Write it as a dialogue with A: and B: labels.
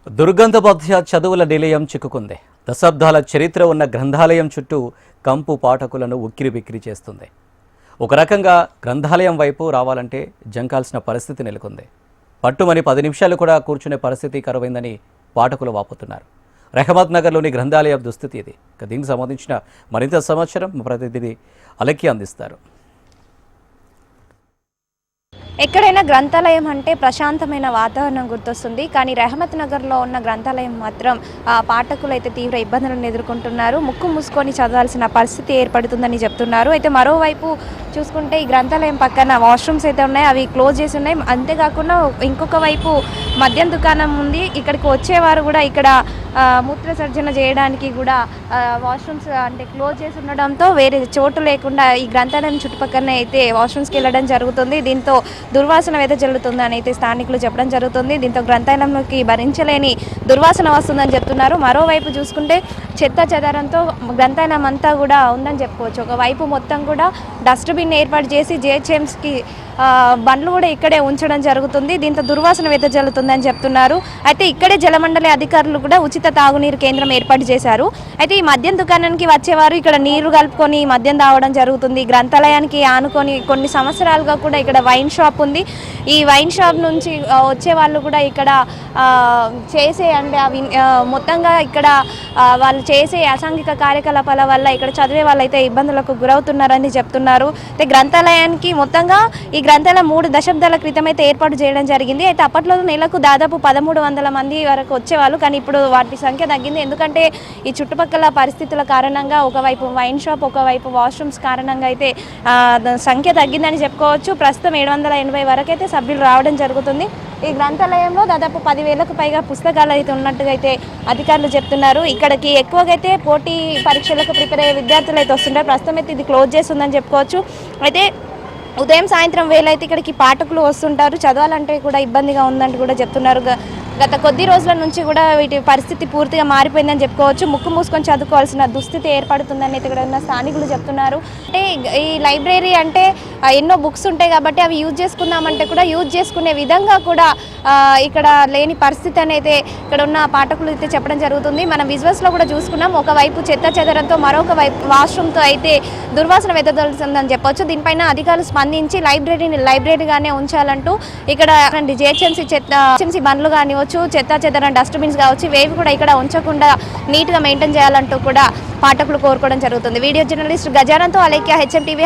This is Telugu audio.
A: దుర్గంధబద్ధ చదువుల నిలయం చిక్కుకుంది. దశాబ్దాల చరిత్ర ఉన్న గ్రంథాలయం చుట్టూ కంపు పాఠకులను ఉక్కిరిబిక్కిరి చేస్తుంది. ఒక రకంగా గ్రంథాలయం వైపు రావాలంటే జంకాల్సిన పరిస్థితి నెలకొంది. పట్టుమని 10 నిమిషాలు కూడా కూర్చునే పరిస్థితి కరువైందని పాఠకులు వాపోతున్నారు. రెహమత్ నగర్లోని గ్రంథాలయం దుస్థితి ఇది. దీనికి సంబంధించిన మరింత సమాచారం మా ప్రతినిధి అలెక్కి అందిస్తారు.
B: ఎక్కడైనా గ్రంథాలయం అంటే ప్రశాంతమైన వాతావరణం గుర్తొస్తుంది. కానీ రెహమత్ నగర్లో ఉన్న గ్రంథాలయం మాత్రం పాఠకులు అయితే తీవ్ర ఇబ్బందులను ఎదుర్కొంటున్నారు. ముక్కు మూసుకొని చదవాల్సిన పరిస్థితి ఏర్పడుతుందని చెప్తున్నారు. అయితే మరోవైపు చూసుకుంటే ఈ గ్రంథాలయం పక్కన వాష్రూమ్స్ అయితే ఉన్నాయి, అవి క్లోజ్ చేసి ఉన్నాయి. అంతేకాకుండా ఇంకొక వైపు మద్యం దుకాణం ఉంది. ఇక్కడికి వచ్చేవారు కూడా ఇక్కడ మూత్రసర్జన చేయడానికి కూడా వాష్రూమ్స్ అంటే క్లోజ్ చేసి ఉండడంతో వేరే చోటు లేకుండా ఈ గ్రంథాలయం చుట్టుపక్కలనే అయితే వాష్రూమ్స్కి వెళ్ళడం జరుగుతుంది. దీంతో దుర్వాసన వెదజల్లుతుందని అయితే స్థానికులు చెప్పడం జరుగుతుంది. దీంతో గ్రంథాలయంలోకి భరించలేని దుర్వాసన వస్తుందని చెప్తున్నారు. మరోవైపు చూసుకుంటే చెత్త చెదారంతో గ్రంథాలయం అంతా కూడా ఉందని చెప్పుకోవచ్చు. ఒకవైపు మొత్తం కూడా డస్ట్బిన్ ఏర్పాటు చేసి జిహెచ్ఎంసీకి బండ్లు కూడా ఇక్కడే ఉంచడం జరుగుతుంది. దీంతో దుర్వాసన వెదజల్లుతుందని చెప్తున్నారు. అయితే ఇక్కడే జలమండలి అధికారులు కూడా ఉచిత తాగునీరు కేంద్రం ఏర్పాటు చేశారు. అయితే ఈ మద్యం దుకాణానికి వచ్చేవారు ఇక్కడ నీరు కలుపుకొని మద్యం తాగడం జరుగుతుంది. గ్రంథాలయానికి ఆనుకొని కొన్ని సంవత్సరాలుగా కూడా ఇక్కడ వైన్ షాప్ ఉంది. ఈ వైన్ షాప్ నుంచి వచ్చే వాళ్ళు కూడా ఇక్కడ చేసే అంటే అవి మొత్తంగా ఇక్కడ వాళ్ళు చేసే అసాంఘిక కార్యకలాపాల వల్ల ఇక్కడ చదివే వాళ్ళైతే ఇబ్బందులకు గురవుతున్నారని చెప్తున్నారు. అయితే గ్రంథాలయానికి మొత్తంగా ఈ గ్రంథాలయం 3 దశాబ్దాల క్రితం అయితే ఏర్పాటు చేయడం జరిగింది. అయితే అప్పట్లో నెలకు దాదాపు 1300 మంది వరకు వచ్చేవాళ్ళు. కానీ ఇప్పుడు వాటి సంఖ్య తగ్గింది. ఎందుకంటే ఈ చుట్టుపక్కల పరిస్థితుల కారణంగా ఒకవైపు వైన్ షాప్, ఒకవైపు వాష్రూమ్స్ కారణంగా అయితే సంఖ్య తగ్గిందని చెప్పుకోవచ్చు. ప్రస్తుతం 780 వరకు అయితే సభ్యులు రావడం జరుగుతుంది. ఈ గ్రంథాలయంలో దాదాపు 10,000కు పైగా పుస్తకాలు అయితే ఉన్నట్టుగా అయితే అధికారులు చెప్తున్నారు. ఇక్కడికి ఎక్కువగా అయితే పోటీ పరీక్షలకు ప్రిపేర్ అయ్యే విద్యార్థులు అయితే వస్తుంటారు. ప్రస్తుతం అయితే ఇది క్లోజ్ చేస్తుందని చెప్పుకోవచ్చు. అయితే ఉదయం సాయంత్రం వేళ అయితే ఇక్కడికి పాఠకులు వస్తుంటారు. చదవాలంటే కూడా ఇబ్బందిగా ఉందంటూ కూడా చెప్తున్నారు. గత కొద్ది రోజుల నుంచి కూడా వీటి పరిస్థితి పూర్తిగా మారిపోయిందని చెప్పుకోవచ్చు. ముక్కు మూసుకొని చదువుకోవాల్సిన దుస్థితి ఏర్పడుతుందని అయితే ఇక్కడ ఉన్న స్థానికులు చెప్తున్నారు. అంటే ఈ లైబ్రరీ అంటే ఎన్నో బుక్స్ ఉంటాయి కాబట్టి అవి యూజ్ చేసుకుందామంటే కూడా యూజ్ చేసుకునే విధంగా కూడా ఇక్కడ లేని పరిస్థితి అనేది ఇక్కడ ఉన్న పాఠకులు అయితే చెప్పడం జరుగుతుంది. మనం విజువల్స్లో కూడా చూసుకున్నాం. ఒకవైపు చెత్త చెదరంతో, మరొక వైపు వాష్రూమ్తో అయితే దుర్వాసన వెదజల్లుతుందని చెప్పొచ్చు. దీనిపైన అధికారులు స్పందించి లైబ్రరీని లైబ్రరీగానే ఉంచాలంటూ ఇక్కడ జిహెచ్ఎంసీ బండ్లు కానివచ్చు, చెత్త చెదరం డస్ట్బిన్స్ కావచ్చు, ఇవేవి కూడా ఇక్కడ ఉంచకుండా నీట్గా మెయింటైన్ చేయాలంటూ కూడా పాఠకులు కోరుకోవడం జరుగుతుంది. వీడియో జర్నలిస్ట్ గజానంతో అలేఖ్య, హెచ్ఎం టీవీ.